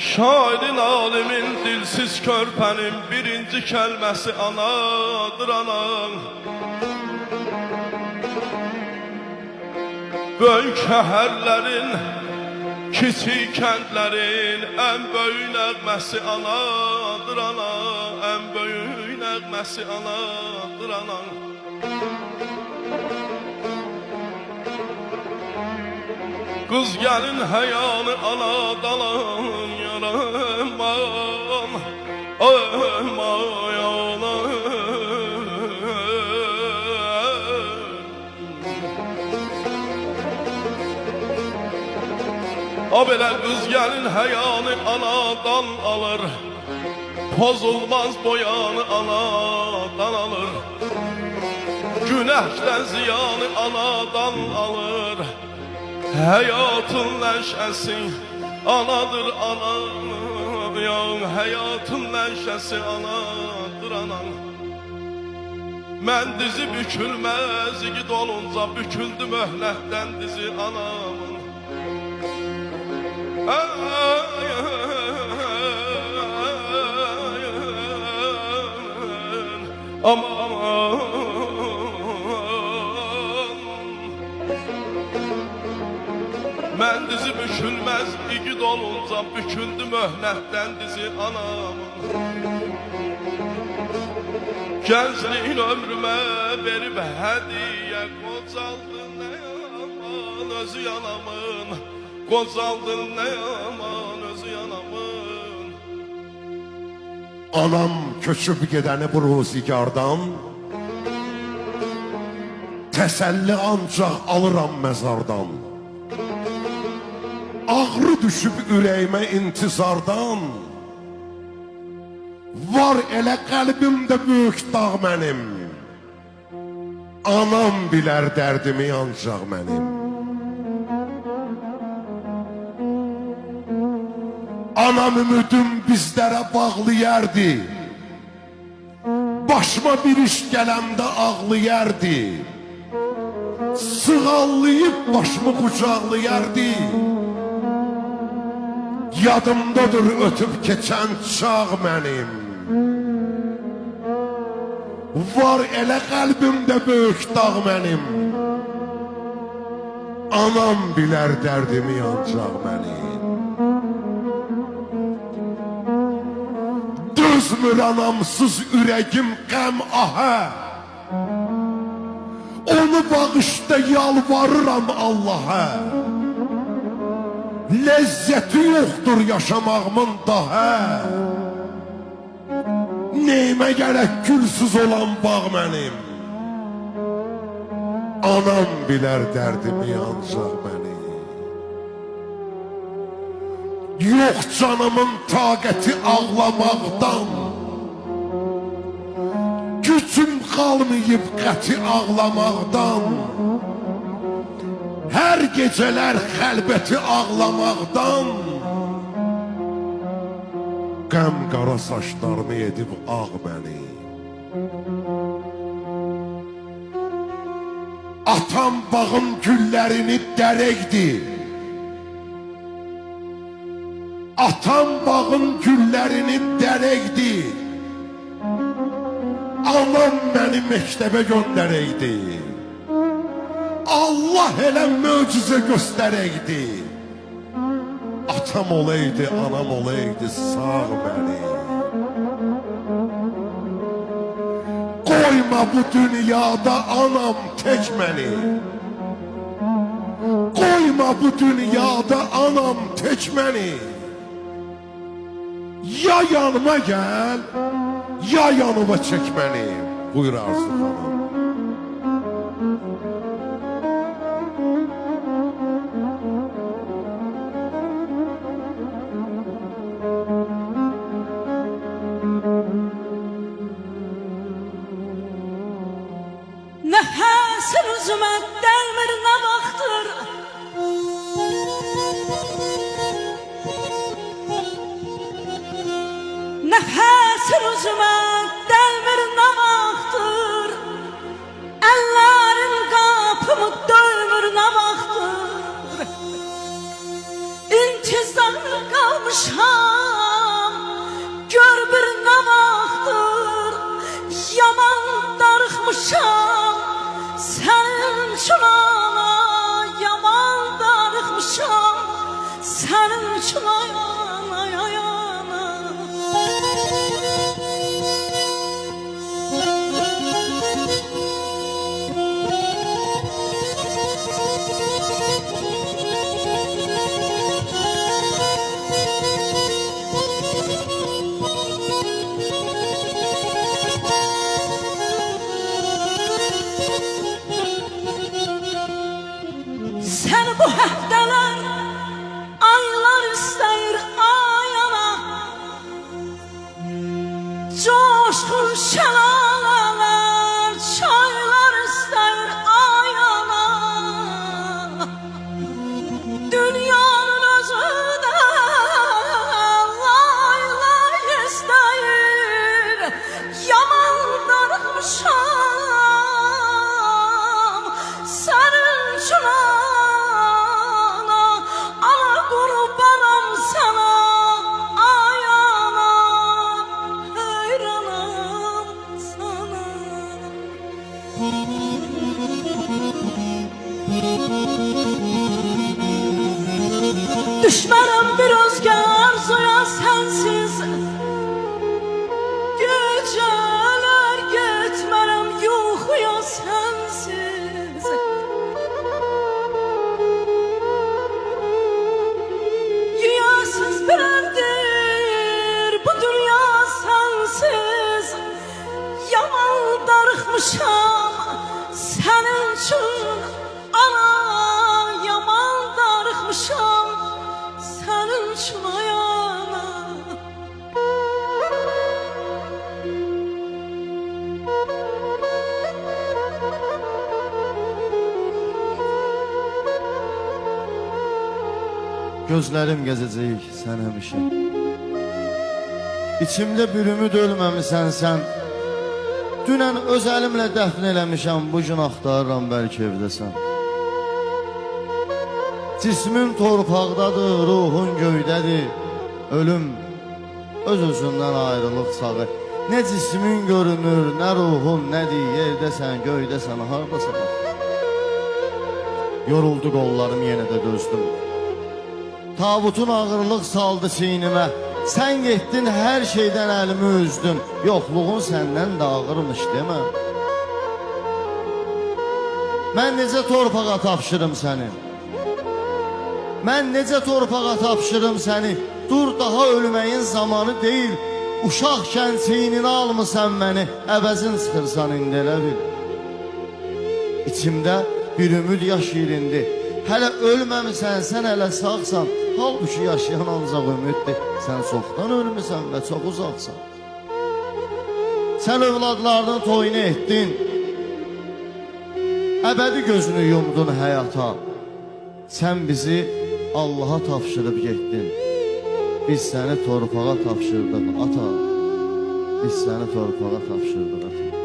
Şairin, alimin, dilsiz körpənin birinci kəlməsi anadır anan. Böyük şəhərlərin, kiçik kəndlərin ən böyük nəğməsi anadır ana. Ən böyük nəğməsi anadır anan. Kız gelin həyanı anadan yaramam, aymayana. O belə kız gelin həyanı anadan alır, pozulmaz boyanı anadan alır. Günəhdən ziyanı anadan alır. Hayatın neşesi anadır anan, ya hayatın neşesi anadır anan. Mən dizi bükülmez igid olunca büküldü möhlətten dizi anamın. Aman mən dizi bükülmez igid olunca büküldü möhlətten dizi anamın. Gəncliyin ömrümə verib hədiyə, qocaldın nə yaman özü yanamın. Qocaldın nə yaman özü yanamın. Anam köçüb gedəni bu ruzigardan, təsəlli ancaq alıram məzardan. Ağrı düşüb ürəyimə intizardan, var elə qəlbimdə böyük dağ mənim. Anam bilər dərdimi ancaq mənim. Anam ümidim bizlərə bağlayardı, başıma bir iş gələmdə ağlayardı. Sığallayıb başımı qucaqlayardı. Yadımdadır ötüb keçən çağ mənim. Var elə qəlbimdə böyük dağ mənim. Anam bilər dərdimi ancaq mənim. Dözmür anamsız ürəgim qəm ahə. Onu bağışda yalvarıram Allah'a. Lezzeti yoktur yaşamağımın daha. Neyime gerek gülsüz olan bağ mənim. Anam bilər dərdimi ancaq mənim. Yok canımın taqəti ağlamaqdan, gücüm qalmayıb qəti ağlamaqdan. Her geceler xəlbəti ağlamaqdan, qəm qara saçlarını edib ağ məni. Atam bağın güllərini dərəkdi, atam bağın güllərini dərəkdi. Anam məni məktəbə göndərəkdi. Allah elə möcüzə göstərəkdi. Atam olaydı, anam olaydı, sağ məni. Qoyma bu dünyada anam tək məni. Qoyma bu dünyada anam tək məni. Ya yanıma gəl, ya yanıma çək məni. Buyur Arzu xanım. Nefesin üzüme delmir ne vaxtır. Nefesin üzüme delmir ne vaxtır. Ellerin kapımı dövmür ne vaxtır. İntizar kalmışam. sənin üçün ayana ayana. Sen bu həftələr, aylar istəyir ayana, coşqun şəlalələr, çaylar istəyir ayana. Dünyanın özü də laylar istəyir, yaman darıxmışam sənin üçün ana. Ana qurbanam sana ayana, heyranam sana. Düşmənəm bir özgə arzuya sənsiz, gecələr getmərəm yuxuya sənsiz. Yiyəsiz bir evdir bu dünya sənsiz, yaman darıxmışam sənin üçün ana, yaman darıxmışam sənin üçün ayana. Gözlərim gəzəcək sən həmişə. İçimdə bir ümid ölməmisən sən. Dünən öz əlimlə dəfn eləmişəm, bu gün axtarıram bəlkə evdəsən. Cismin torpaqdadır, ruhun göydədir. Ölüm öz-özündən ayrılıq sağı. Nə cismin görünür, nə ruhun, nədir, yerdəsən, göydəsən, hardasan. Yoruldu qollarım, yenə də dözdüm. Tabutun ağırlıq saldı çiynimə. Sən getdin, hər şeydən əlimi üzdün. Yoxluğun səndən də ağırmış demə. Mən necə torpağa tapşırım səni? Mən necə torpağa tapşırım səni? Dur, daha ölməyin zamanı deyil. Uşaqkən çiyninə almısan məni, əvəzin sıxırsan indi elə bil. İçimdə bir ümid yaş yerindi. Hələ ölməmisən, sən hələ sağsan. Halbuki yaşayan ancaq ümiddir. Sən çoxdan ölmüsən və çox uzaqsan. Sən övladlarının toyunu etdin, əbədi gözünü yumdun həyata. Sən bizi Allaha tapşırıb getdin. Biz səni torpağa tapşırdıq ata. Biz səni torpağa tapşırdıq ata.